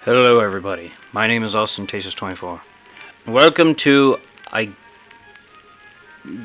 Hello, everybody. My name is Austin 24. Welcome to, I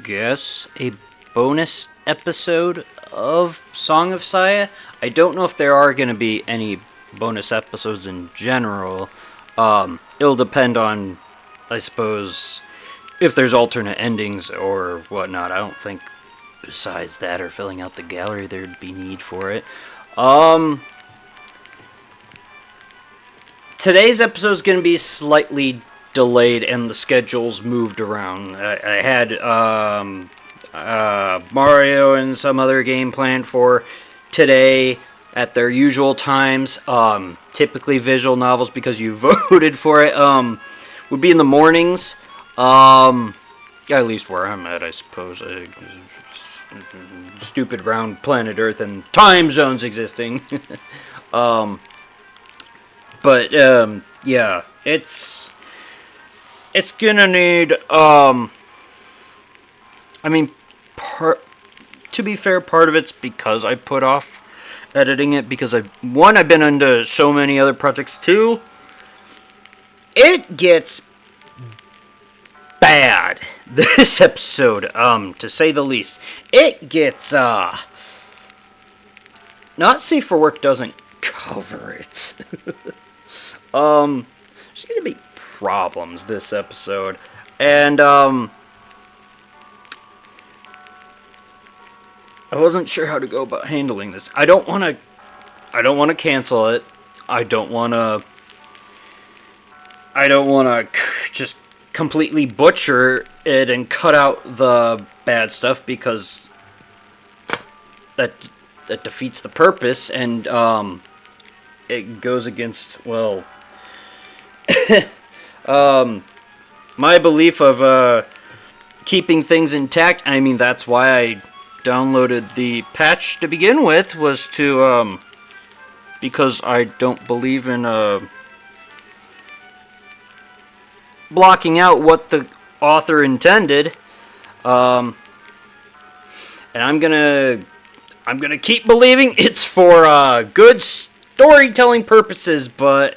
guess, a bonus episode of Song of Saya. I don't know if there are going to be any bonus episodes in general. It'll depend on, I suppose, if there's alternate endings or whatnot. I don't think, besides that or filling out the gallery, there'd be need for it. Today's episode is going to be slightly delayed and the schedule's moved around. I had Mario and some other game planned for today at their usual times. Typically visual novels, because you voted for it, would be in the mornings. At least where I'm at, I suppose. Stupid round planet Earth and time zones existing. But, yeah, it's gonna need, to be fair, part of it's because I put off editing it, because I've been into so many other projects. Two, it gets bad, this episode, to say the least. It gets, not safe for work doesn't cover it. There's gonna be problems this episode, and I wasn't sure how to go about handling this. I don't want to cancel it. I don't want to just completely butcher it and cut out the bad stuff, because that defeats the purpose, and it goes against, well, my belief of keeping things intact. I mean, that's why I downloaded the patch to begin with, was to, because I don't believe in blocking out what the author intended. And I'm gonna keep believing it's for good storytelling purposes, but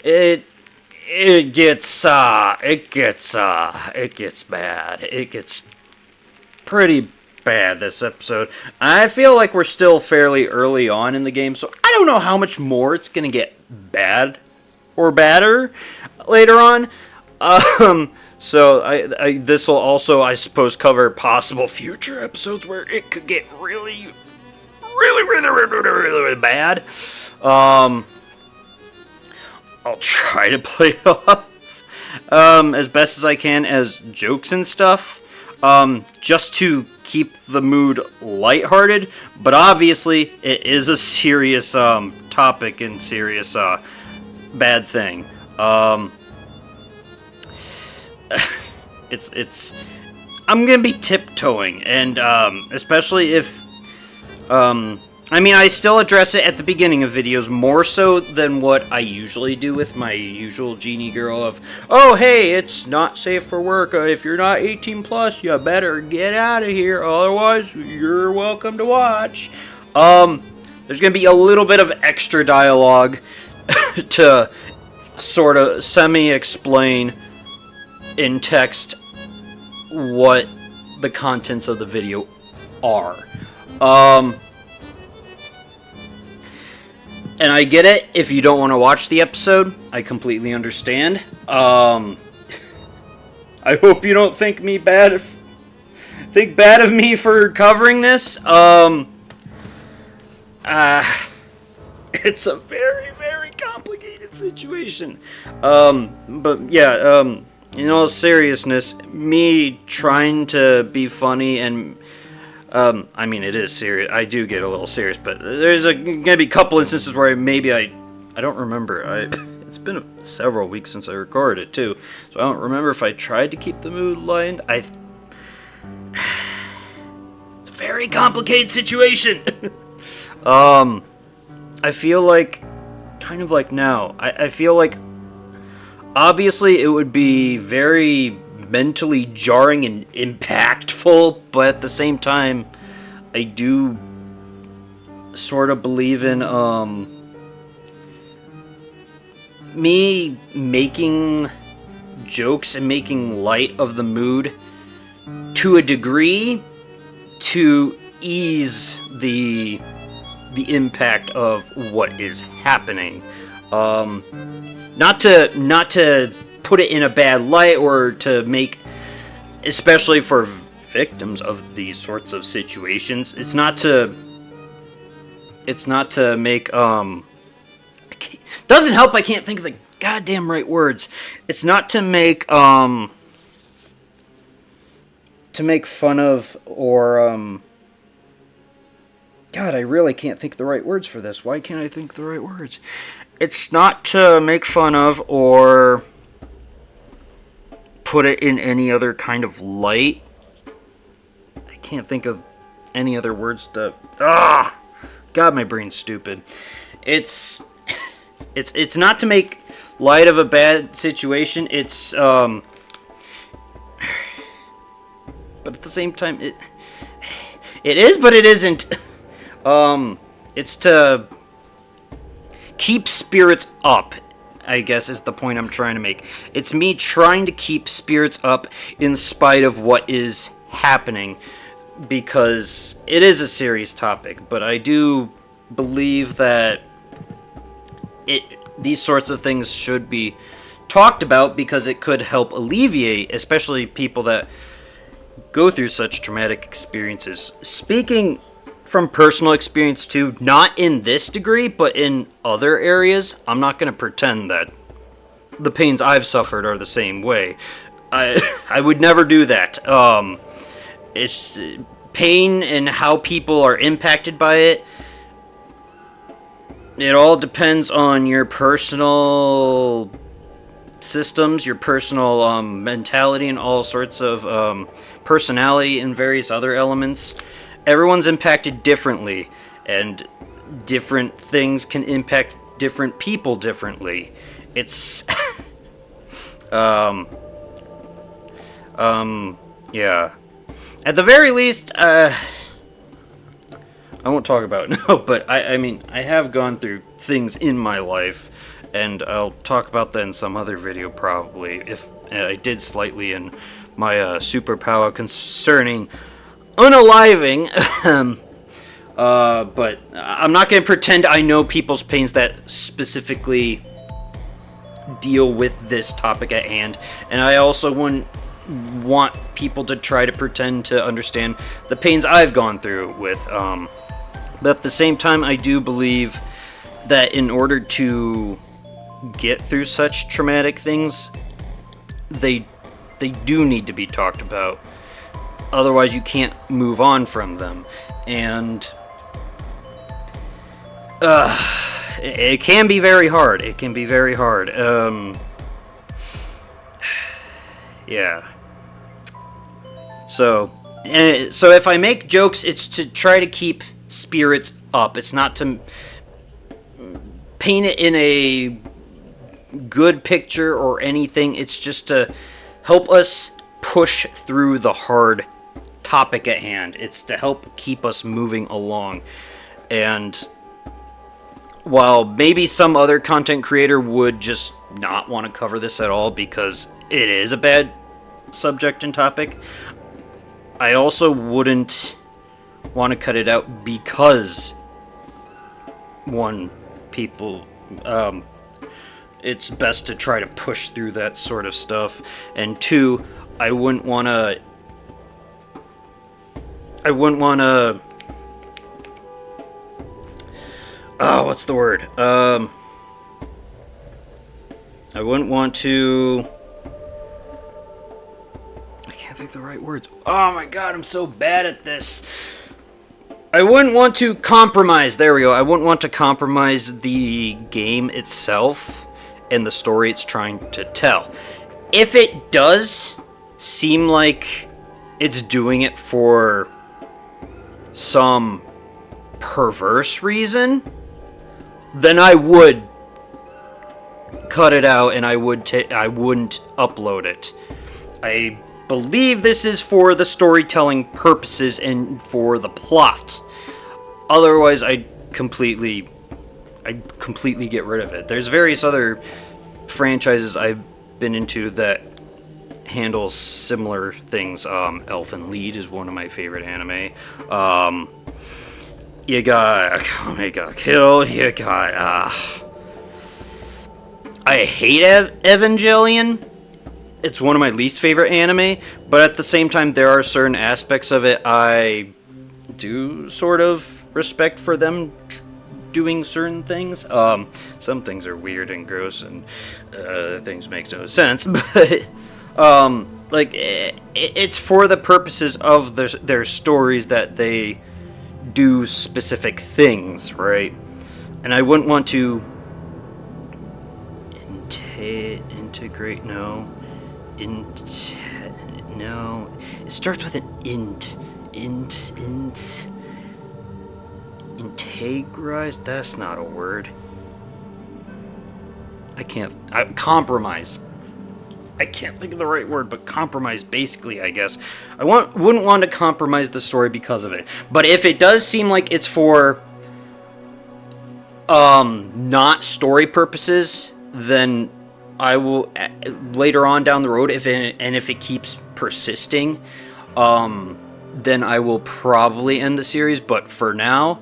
it gets bad. It gets pretty bad this episode. I feel like we're still fairly early on in the game, so I don't know how much more it's gonna get bad or badder later on. So this will also, I suppose, cover possible future episodes where it could get really bad. I'll try to play it off as best as I can as jokes and stuff, just to keep the mood lighthearted. But obviously, it is a serious topic and serious bad thing. It's I'm gonna be tiptoeing, and especially if I still address it at the beginning of videos, more so than what I usually do with my usual genie girl of, oh, hey, it's not safe for work. If you're not 18 plus, you better get out of here. Otherwise, you're welcome to watch. There's going to be a little bit of extra dialogue to sort of semi-explain in text what the contents of the video are. And I get it, if you don't want to watch the episode, I completely understand. I hope you don't think bad of me for covering this. It's a very, very complicated situation. But yeah, in all seriousness, me trying to be funny and it is serious. I do get a little serious, but there's gonna be a couple instances where I don't remember. It's been several weeks since I recorded it too, so I don't remember if I tried to keep the mood light. It's a very complicated situation. I feel like, kind of like now, I feel like obviously it would be very mentally jarring and impactful, but at the same time, I do sort of believe in me making jokes and making light of the mood to a degree to ease the impact of what is happening. Not to put it in a bad light or to make, especially for victims of these sorts of situations, it's not to make doesn't help I can't think of the goddamn right words. It's not to make fun of or God, I really can't think of the right words for this. Why can't I think of the right words? It's not to make fun of or put it in any other kind of light. I can't think of any other words to... God, my brain's stupid. It's not to make light of a bad situation. It's, but at the same time, it is, but it isn't. It's to keep spirits up, I guess is the point I'm trying to make. It's me trying to keep spirits up in spite of what is happening, because it is a serious topic, but I do believe that these sorts of things should be talked about because it could help alleviate, especially people that go through such traumatic experiences. Speaking from personal experience too, not in this degree, but in other areas, I'm not going to pretend that the pains I've suffered are the same way. I would never do that. It's pain and how people are impacted by it. It all depends on your personal systems, your personal mentality, and all sorts of personality and various other elements. Everyone's impacted differently, and different things can impact different people differently. It's yeah. At the very least, I won't talk about it now, but I mean, I have gone through things in my life, and I'll talk about that in some other video probably, if I did slightly in my superpower concerning unaliving. But I'm not going to pretend I know people's pains that specifically deal with this topic at hand, and I also wouldn't want people to try to pretend to understand the pains I've gone through with, but at the same time, I do believe that in order to get through such traumatic things, they do need to be talked about. Otherwise, you can't move on from them. And it can be very hard. It can be very hard. Yeah. So if I make jokes, it's to try to keep spirits up. It's not to paint it in a good picture or anything. It's just to help us push through the hard topic at hand. It's to help keep us moving along. And while maybe some other content creator would just not want to cover this at all because it is a bad subject and topic, I also wouldn't want to cut it out because it's best to try to push through that sort of stuff, and two, I wouldn't want to what's the word? I wouldn't want to... I can't think of the right words. Oh my god, I'm so bad at this. I wouldn't want to compromise. There we go. I wouldn't want to compromise the game itself and the story it's trying to tell. If it does seem like it's doing it for some perverse reason, then I would cut it out and I wouldn't upload it. I believe this is for the storytelling purposes and for the plot. Otherwise, I'd completely get rid of it. There's various other franchises I've been into that handles similar things. Elfen Lied is one of my favorite anime. You got Omega Kill. You got I hate Evangelion. It's one of my least favorite anime, but at the same time, there are certain aspects of it I do sort of respect for them doing certain things. Some things are weird and gross, and things make no sense, but like it's for the purposes of their stories that they do specific things, right? And I wouldn't want to integrate. No, it starts with an int. Integrize? That's not a word. Compromise. I can't think of the right word, but compromise, basically, I guess. Wouldn't want to compromise the story because of it. But if it does seem like it's for not story purposes, then I will later on down the road, if it keeps persisting, then I will probably end the series. But for now,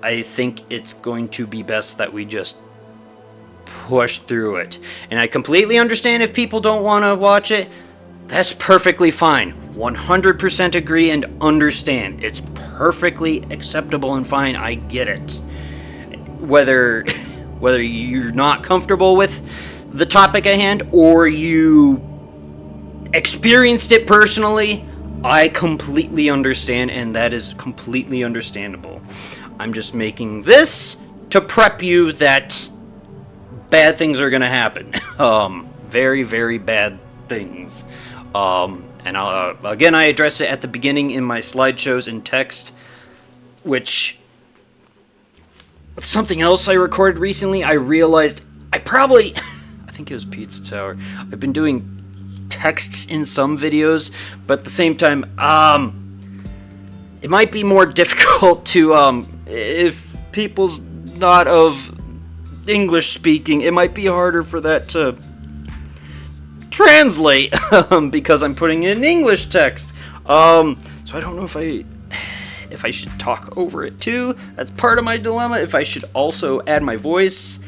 I think it's going to be best that we just push through it. And I completely understand if people don't want to watch it. That's perfectly fine. 100% agree and understand. It's perfectly acceptable and fine. I get it. Whether you're not comfortable with the topic at hand or you experienced it personally, I completely understand, and that is completely understandable. I'm just making this to prep you that bad things are going to happen. Very, very bad things. And again, I address it at the beginning in my slideshows in text, which... Something else I recorded recently, I realized I think it was Pizza Tower. I've been doing texts in some videos, but at the same time, it might be more difficult to, if people's not of English speaking, it might be harder for that to translate, because I'm putting in English text. So I don't know if I should talk over it too. That's part of my dilemma. If I should also add my voice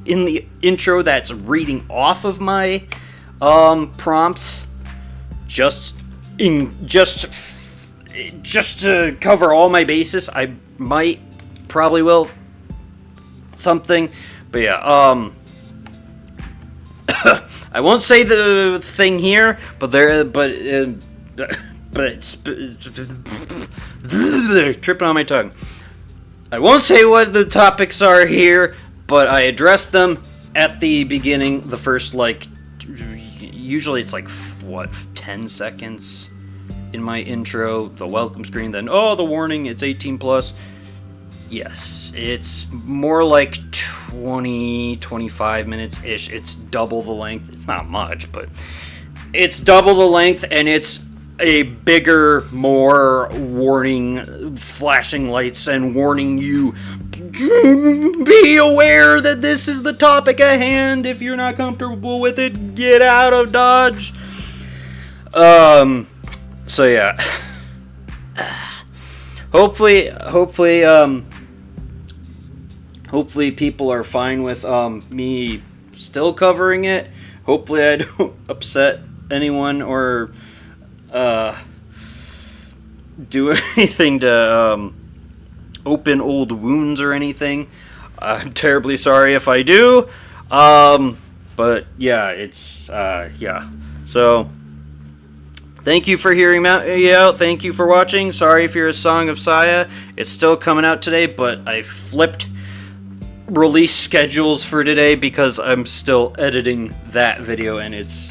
in the intro that's reading off of my prompts, just to cover all my bases. I probably will something, but yeah. I won't say the thing here, but it's tripping on my tongue. I won't say what the topics are here, but I address them at the beginning, the first, usually it's 10 seconds in my intro, the welcome screen, then, the warning, it's 18 plus. Yes, it's more like 20, 25 minutes-ish. It's double the length. It's not much, but it's double the length, and it's a bigger, more warning, flashing lights and warning you, be aware that this is the topic at hand. If you're not comfortable with it, get out of Dodge. So yeah. Hopefully people are fine with me still covering it. Hopefully I don't upset anyone or do anything to open old wounds or anything. I'm terribly sorry if I do. But yeah, it's yeah. So thank you for hearing me out. Thank you for watching. Sorry if you're a Song of Saya. It's still coming out today, but I flipped release schedules for today because I'm still editing that video, and it's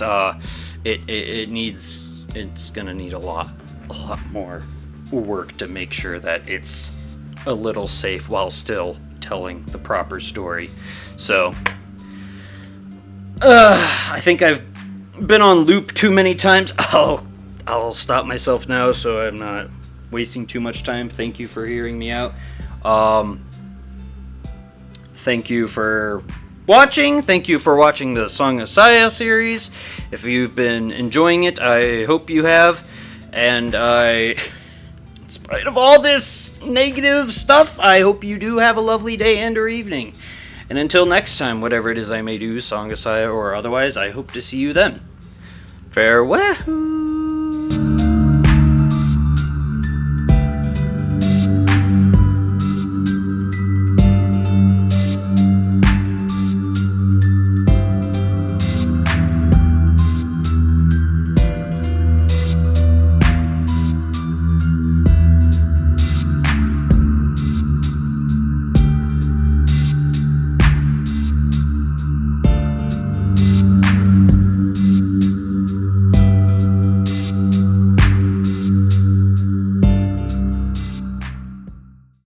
gonna need a lot more work to make sure that it's a little safe while still telling the proper story. So I think I've been on loop too many times. I'll stop myself now so I'm not wasting too much time. Thank you for hearing me out. Thank you for watching. Thank you for watching the Song of Saya series. If you've been enjoying it, I hope you have. And in spite of all this negative stuff, I hope you do have a lovely day and or evening. And until next time, whatever it is I may do, Song of Saya or otherwise, I hope to see you then. Farewell!